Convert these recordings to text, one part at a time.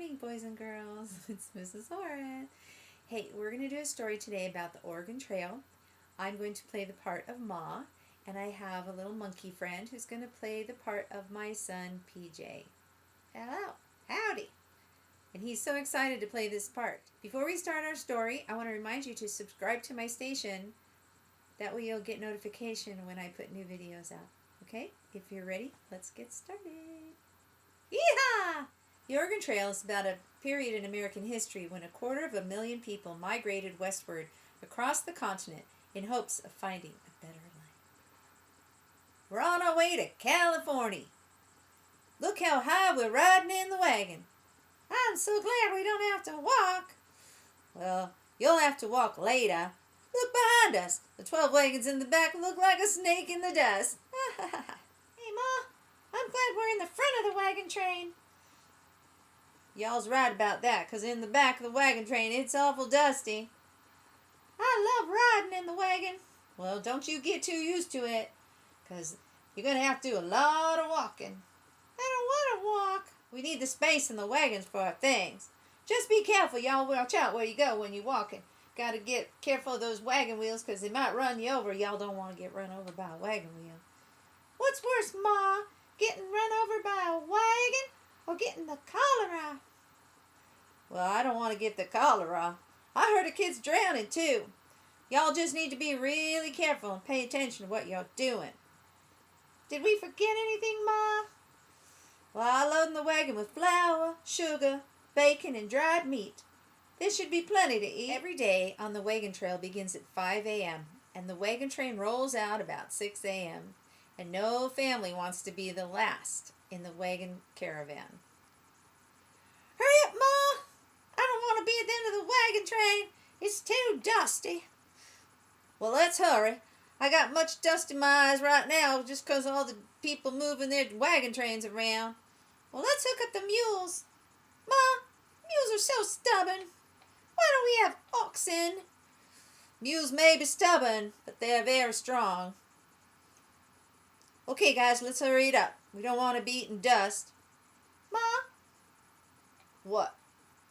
morning, boys and girls. It's Mrs. Oren. Hey, we're going to do a story today about the Oregon Trail. I'm going to play the part of Ma, and I have a little monkey friend who's going to play the part of my son, PJ. Hello. Howdy. And he's so excited to play this part. Before we start our story, I want to remind you to subscribe to my station. That way you'll get notification when I put new videos out. Okay? If you're ready, let's get started. Yeehaw! The Oregon Trail is about a period in American history when 250,000 people migrated westward across the continent in hopes of finding a better life. We're on our way to California. Look how high we're riding in the wagon. I'm so glad we don't have to walk. Well, you'll have to walk later. Look behind us. The 12 wagons in the back look like a snake in the dust. Hey, Ma, I'm glad we're in the front of the wagon train. Y'all's right about that, 'cause in the back of the wagon train, it's awful dusty. I love riding in the wagon. Well, don't you get too used to it, 'cause you're going to have to do a lot of walking. I don't want to walk. We need the space in the wagons for our things. Just be careful, y'all. Watch out where you go when you're walking. Got to get careful of those wagon wheels, 'cause they might run you over. Y'all don't want to get run over by a wagon wheel. What's worse, Ma? Getting run over by a wagon or getting the cholera? Well, I don't want to get the cholera. I heard of kids drowning too. Y'all just need to be really careful and pay attention to what y'all doing. Did we forget anything, Ma? Well, I load in the wagon with flour, sugar, bacon, and dried meat. There should be plenty to eat. Every day on the wagon trail begins at 5 a.m. and the wagon train rolls out about 6 a.m. and no family wants to be the last in the wagon caravan. Hurry up, Ma! I don't want to be at the end of the wagon train. It's too dusty. Well, let's hurry. I got much dust in my eyes right now just 'cause all the people moving their wagon trains around. Well, let's hook up the mules. Ma, mules are so stubborn. Why don't we have oxen? Mules may be stubborn, but they're very strong. Okay, guys, let's hurry it up. We don't want to be eating dust. Ma? What?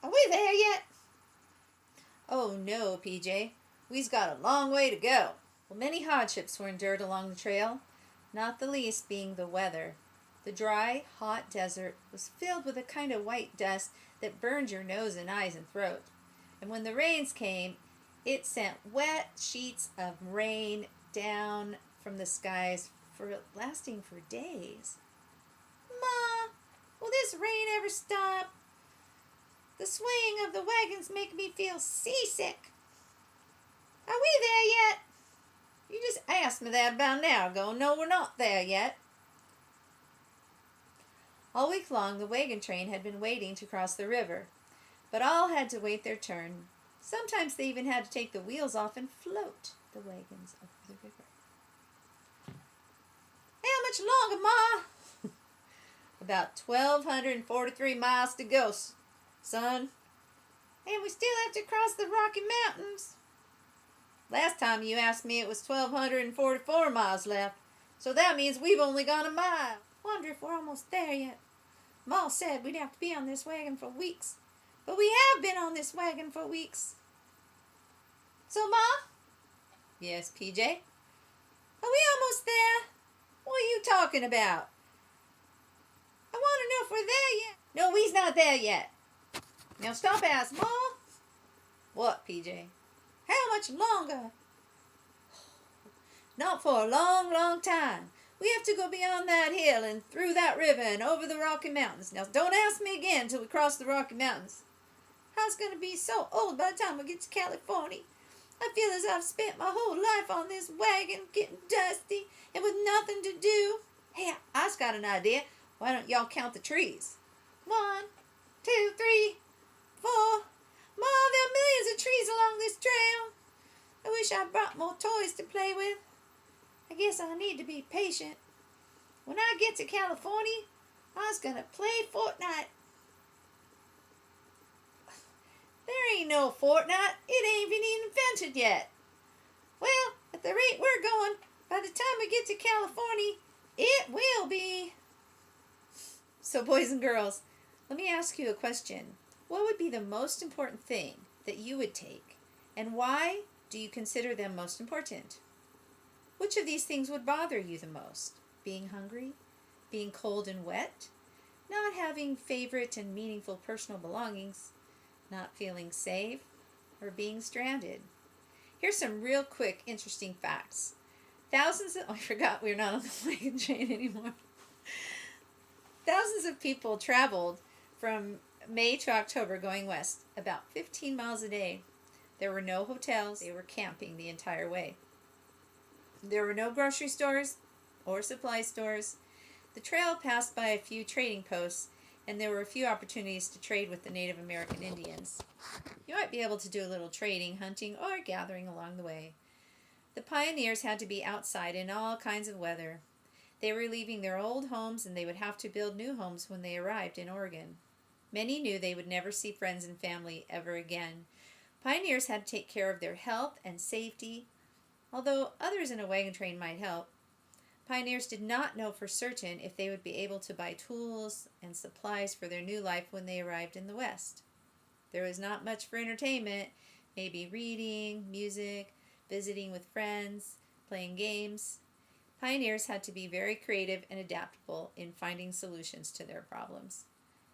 Are we there yet? Oh no, PJ. We've got a long way to go. Well, many hardships were endured along the trail, not the least being the weather. The dry, hot desert was filled with a kind of white dust that burned your nose and eyes and throat. And when the rains came, it sent wet sheets of rain down from the skies lasting for days. Ma, will this rain ever stop? The swaying of the wagons make me feel seasick. Are we there yet? You just asked me that about an hour ago. No, we're not there yet. All week long, the wagon train had been waiting to cross the river, but all had to wait their turn. Sometimes they even had to take the wheels off and float the wagons over the river. How much longer, Ma? About 1,243 miles to go, son. And we still have to cross the Rocky Mountains. Last time you asked me it was 1,244 miles left, so that means we've only gone a mile. Wonder if we're almost there yet. Ma said we'd have to be on this wagon for weeks, but we have been on this wagon for weeks. So, Ma? Yes, PJ? Are we almost there? What are you talking about? I want to know if we're there yet. No, we's not there yet. Now stop asking, Ma. What, PJ? How much longer? Not for a long, long time. We have to go beyond that hill and through that river and over the Rocky Mountains. Now, don't ask me again until we cross the Rocky Mountains. I was going to be so old by the time we get to California. I feel as I've spent my whole life on this wagon, getting dusty and with nothing to do. Hey, I just got an idea. Why don't y'all count the trees? 1, 2, 3, 4. Ma, there are millions of trees along this trail. I wish I brought more toys to play with. I guess I need to be patient. When I get to California, I was going to play Fortnite. There ain't no Fortnite. It ain't even invented yet. Well, at the rate we're going, by the time we get to California, it will be. So, boys and girls, let me ask you a question. What would be the most important thing that you would take, and why do you consider them most important? Which of these things would bother you the most? Being hungry? Being cold and wet? Not having favorite and meaningful personal belongings? Not feeling safe? Or being stranded? Here's some real quick, interesting facts. I forgot we're not on the wagon train anymore. Thousands of people traveled from May to October going west, about 15 miles a day. There were no hotels. They were camping the entire way. There were no grocery stores or supply stores. The trail passed by a few trading posts, and there were a few opportunities to trade with the Native American Indians. You might be able to do a little trading, hunting, or gathering along the way. The pioneers had to be outside in all kinds of weather. They were leaving their old homes, and they would have to build new homes when they arrived in Oregon. Many knew they would never see friends and family ever again. Pioneers had to take care of their health and safety, although others in a wagon train might help. Pioneers did not know for certain if they would be able to buy tools and supplies for their new life when they arrived in the West. There was not much for entertainment, maybe reading, music, visiting with friends, playing games. Pioneers had to be very creative and adaptable in finding solutions to their problems.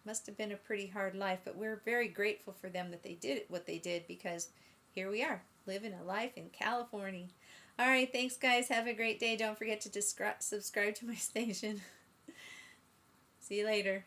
Must have been a pretty hard life, but we're very grateful for them that they did what they did, because here we are, living a life in California. All right, thanks guys. Have a great day. Don't forget to subscribe to my station. See you later.